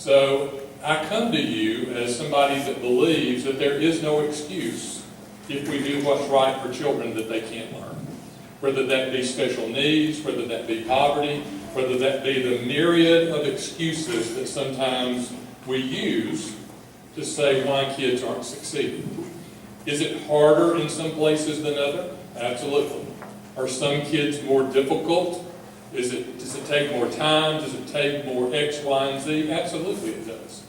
So I come to you as somebody that believes that there is no excuse if we do what's right for children that they can't learn. Whether that be special needs, whether that be poverty, whether that be the myriad of excuses that sometimes we use to say why kids aren't succeeding. Is it harder in some places than others? Absolutely. Are some kids more difficult? Does it take more time? Does it take more X, Y, and Z? Absolutely it does.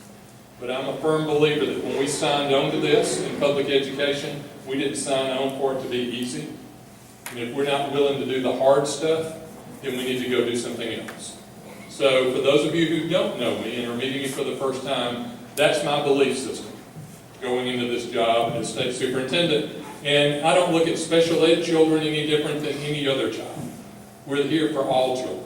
But I'm a firm believer that when we signed on to this in public education, we didn't sign on for it to be easy. And if we're not willing to do the hard stuff, then we need to go do something else. So for those of you who don't know me and are meeting me for the first time, that's my belief system going into this job as state superintendent. And I don't look at special ed children any different than any other child. We're here for all children.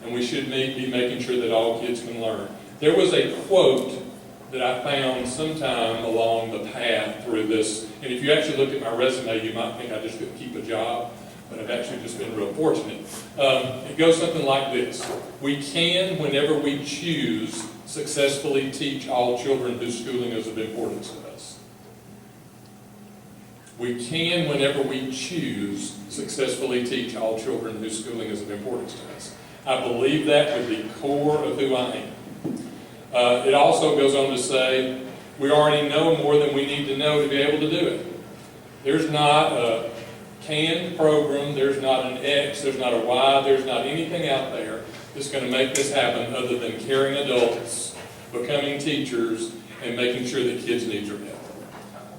And we should be making sure that all kids can learn. There was a quote that I found sometime along the path through this. And if you actually look at my resume, you might think I just couldn't keep a job, but I've actually just been real fortunate. It goes something like this. We can, whenever we choose, successfully teach all children whose schooling is of importance to us. We can, whenever we choose, successfully teach all children whose schooling is of importance to us. I believe that with the core of who I am. It also goes on to say, we already know more than we need to know to be able to do it. There's not a canned program, there's not an X, there's not a Y, there's not anything out there that's going to make this happen other than caring adults, becoming teachers, and making sure that kids' needs are met.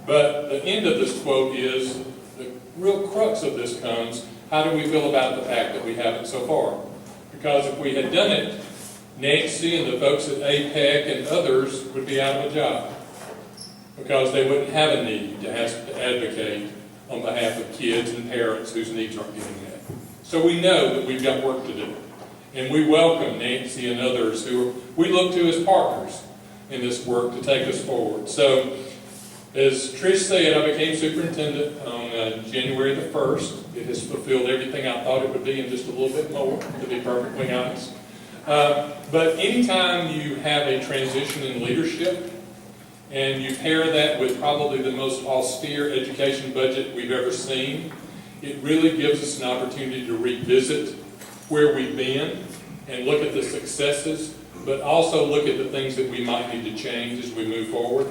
But the end of this quote is, the real crux of this comes, how do we feel about the fact that we haven't so far? Because if we had done it, Nancy and the folks at APEC and others would be out of a job because they wouldn't have a need to have to advocate on behalf of kids and parents whose needs aren't getting met. So we know that we've got work to do. And we welcome Nancy and others who we look to as partners in this work to take us forward. So as Trish said, I became superintendent on January the 1st. It has fulfilled everything I thought it would be and just a little bit more, to be perfectly honest. But anytime you have a transition in leadership and you pair that with probably the most austere education budget we've ever seen, it really gives us an opportunity to revisit where we've been and look at the successes, but also look at the things that we might need to change as we move forward.